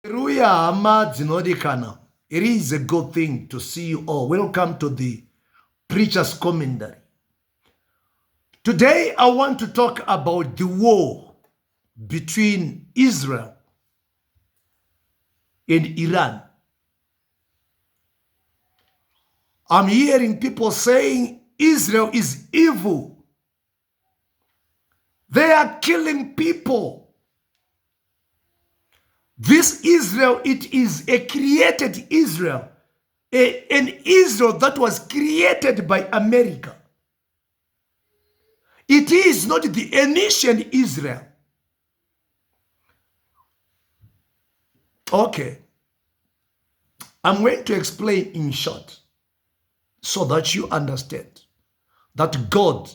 Hallelujah, hama dzinodikana. It is a good thing to see you all. Welcome to the Preacher's Commentary. Today, I want to talk about the war between Israel and Iran. I'm hearing people saying Israel is evil. They are killing people. This Israel, it is a created Israel, an Israel that was created by America. It is not the initial Israel. Okay. I'm going to explain in short so that you understand that God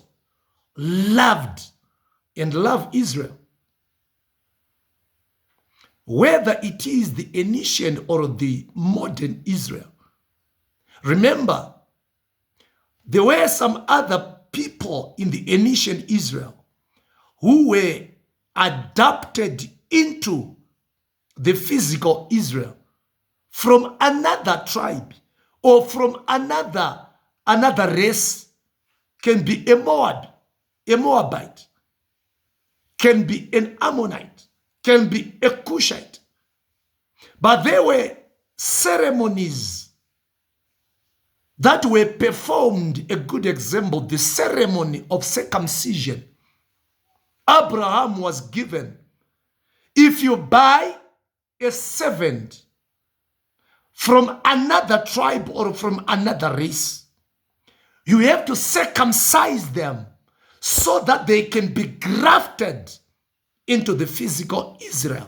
loved and loved Israel. Whether it is the ancient or the modern Israel. Remember, there were some other people in the ancient Israel who were adopted into the physical Israel from another tribe or from another race. Can be a Moabite, can be an Ammonite, can be a Cushite. But there were ceremonies that were performed. A good example, the ceremony of circumcision. Abraham was given. If you buy a servant from another tribe or from another race, you have to circumcise them so that they can be grafted into the physical Israel.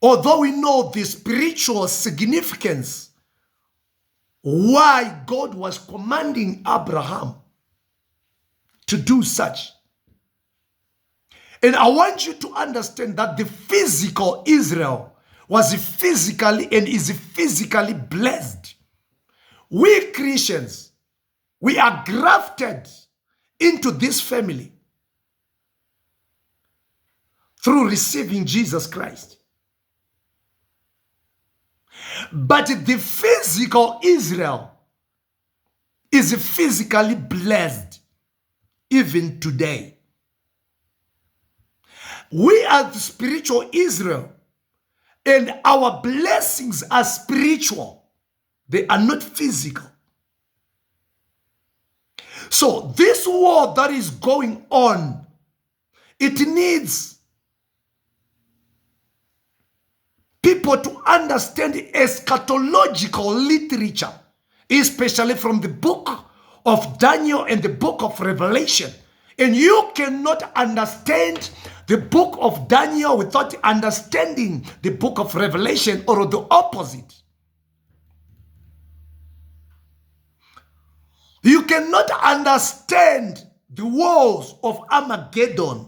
Although we know the spiritual significance why God was commanding Abraham to do such. And I want you to understand that the physical Israel was physically and is physically blessed. We Christians, we are grafted into this family through receiving Jesus Christ. But the physical Israel is physically blessed even today. We are the spiritual Israel, and our blessings are spiritual. They are not physical. So this war that is going on, it needs people to understand eschatological literature, especially from the book of Daniel and the book of Revelation. And you cannot understand the book of Daniel without understanding the book of Revelation, or the opposite. You cannot understand the wars of Armageddon,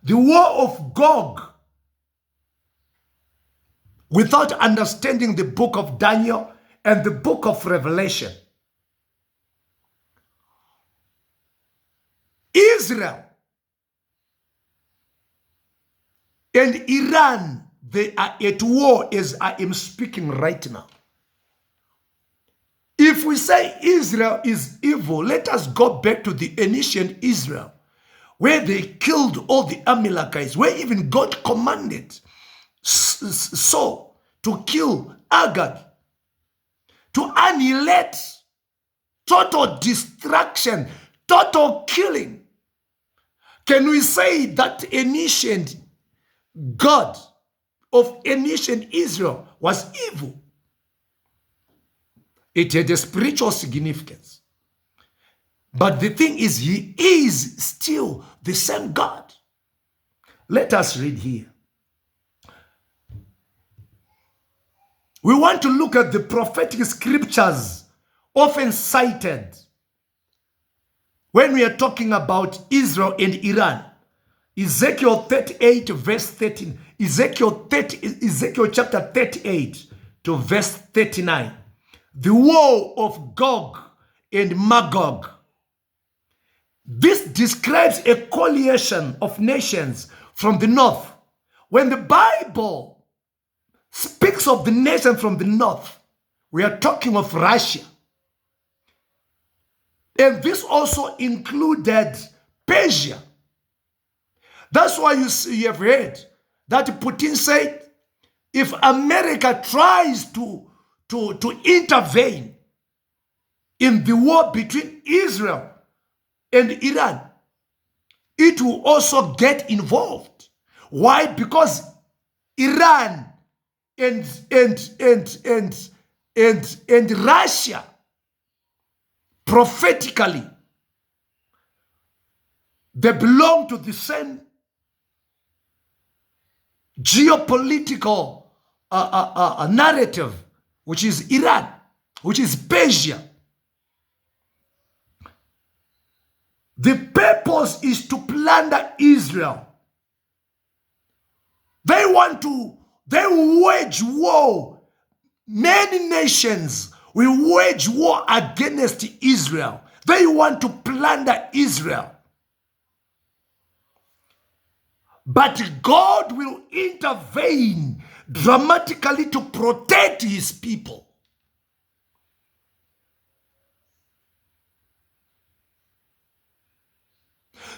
the war of Gog, without understanding the book of Daniel and the book of Revelation. Israel and Iran, they are at war as I am speaking right now. If we say Israel is evil, let us go back to the ancient Israel, where they killed all the Amalekites, where even God commanded Saul to kill Agag, to annihilate, total destruction, total killing. Can we say that ancient God of ancient Israel was evil? It had a spiritual significance. But the thing is, he is still the same God. Let us read here. We want to look at the prophetic scriptures often cited when we are talking about Israel and Iran. Ezekiel 38 verse 13. Ezekiel chapter 38 to verse 39. The war of Gog and Magog. This describes a coalition of nations from the north. When the Bible speaks of the nation from the north, we are talking of Russia. And this also included Persia. That's why you have heard that Putin said, if America tries to intervene in the war between Israel and Iran, it will also get involved. Why? Because Iran and Russia prophetically, they belong to the same geopolitical narrative, which is Iran, which is Persia. The purpose is to plunder Israel. They wage war. Many nations will wage war against Israel. They want to plunder Israel. But God will intervene dramatically to protect his people.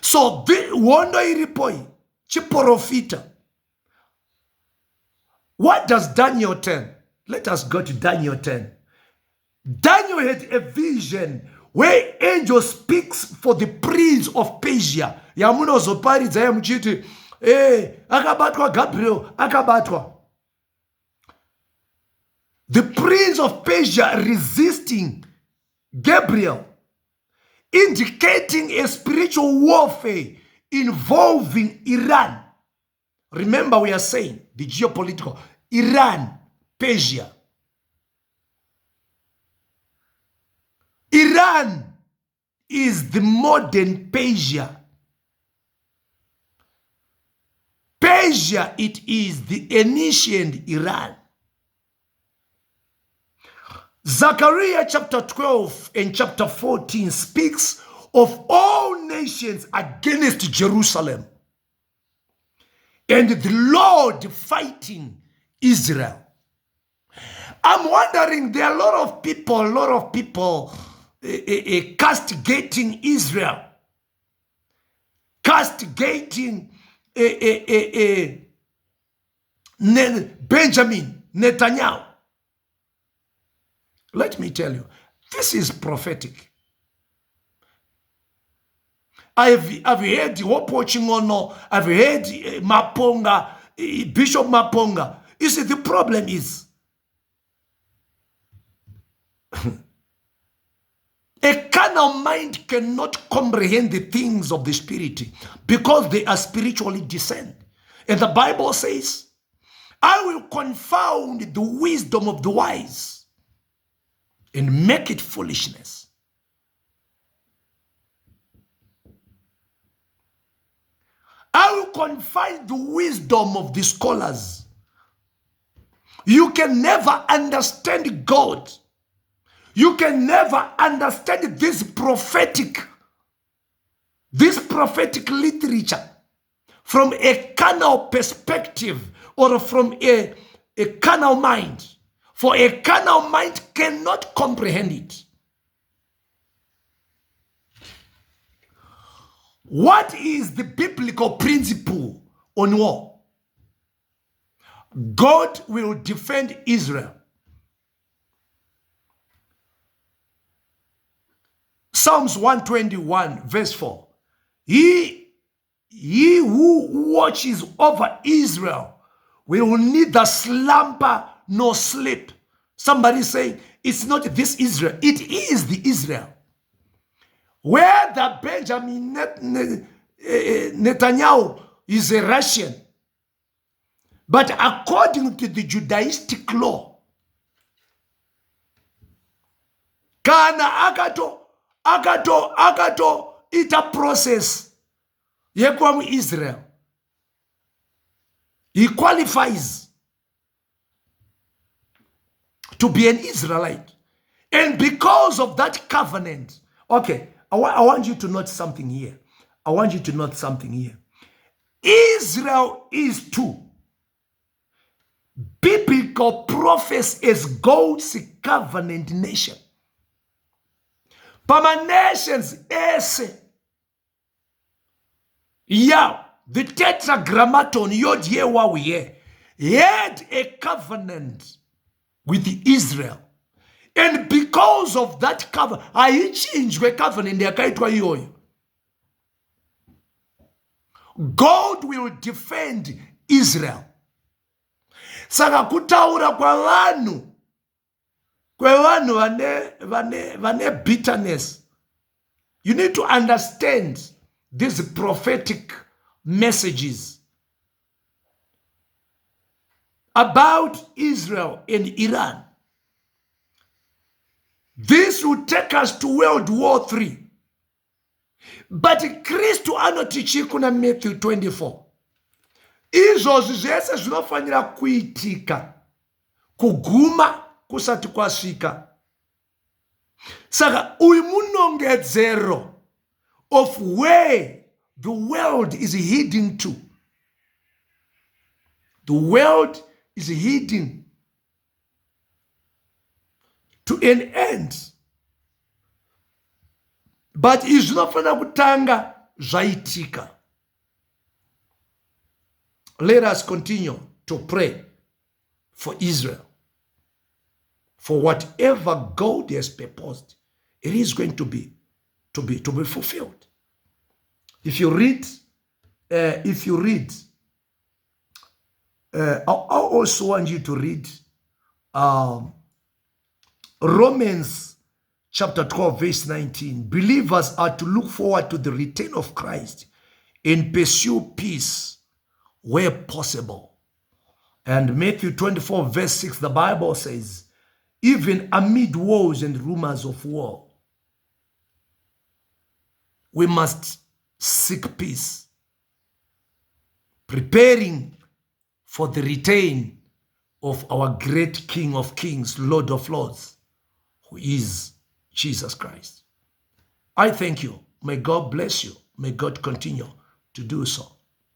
So the wonder iripoi chiporofita. What does Daniel 10? Let us go to Daniel 10. Daniel had a vision where angel speaks for the prince of Persia. Yamuno zopari zayamuchiti. Akabatwa Gabriel, akabatwa. The prince of Persia resisting Gabriel, indicating a spiritual warfare involving Iran. Remember, we are saying the geopolitical Iran, Persia. Iran is the modern Persia. Persia, it is the ancient Iran. Zechariah chapter 12 and chapter 14 speaks of all nations against Jerusalem and the Lord fighting Israel. I'm wondering, there are a lot of people castigating Israel, castigating Benjamin Netanyahu. Let me tell you, this is prophetic. I've heard Hope Watching Ono, I've heard Maponga, Bishop Maponga. You see, the problem is a carnal mind cannot comprehend the things of the spirit because they are spiritually discerned. And the Bible says, I will confound the wisdom of the wise and make it foolishness. I will confound the wisdom of the scholars. You can never understand God. You can never understand this prophetic literature from a carnal perspective or from a carnal mind. For a carnal mind cannot comprehend it. What is the biblical principle on war? God will defend Israel. Psalms 121 verse 4. He who watches over Israel will neither slumber nor sleep. Somebody say, it's not this Israel. It is the Israel. Where the Benjamin Netanyahu is a Russian. But according to the Judaistic law, kana agato ita process yekwamu Israel, he qualifies to be an Israelite. And because of that covenant, okay, I want you to note something here. I want you to note something here. Israel is to biblical prophets as God's covenant nation. Pama nations ese. Yeah, the tetragrammaton Yod Ye Waw Ye had a covenant with Israel. And because of that covenant, I changed the covenant yakaitwa iyoyo. God will defend Israel. Saka kutaura kwa vanhu vane bitterness. You need to understand these prophetic messages about Israel and Iran. This will take us to World War III. But Kristu anotichi kuna Matthew 24. Izvozvi zvese zvinofanira kuitika kuguma kusati kwasvika. Saka uyu munongedzero of where the world is heading to. The world is heading to an end. But izvinofana kutanga zvaitika. Let us continue to pray for Israel. For whatever God has purposed, it is going to be fulfilled. If you read, I also want you to read Romans chapter 12, verse 19. Believers are to look forward to the return of Christ and pursue peace where possible. And Matthew 24, verse 6, the Bible says, even amid wars and rumors of war, we must seek peace, preparing for the return of our great King of Kings, Lord of Lords, who is Jesus Christ. I thank you. May God bless you. May God continue to do so.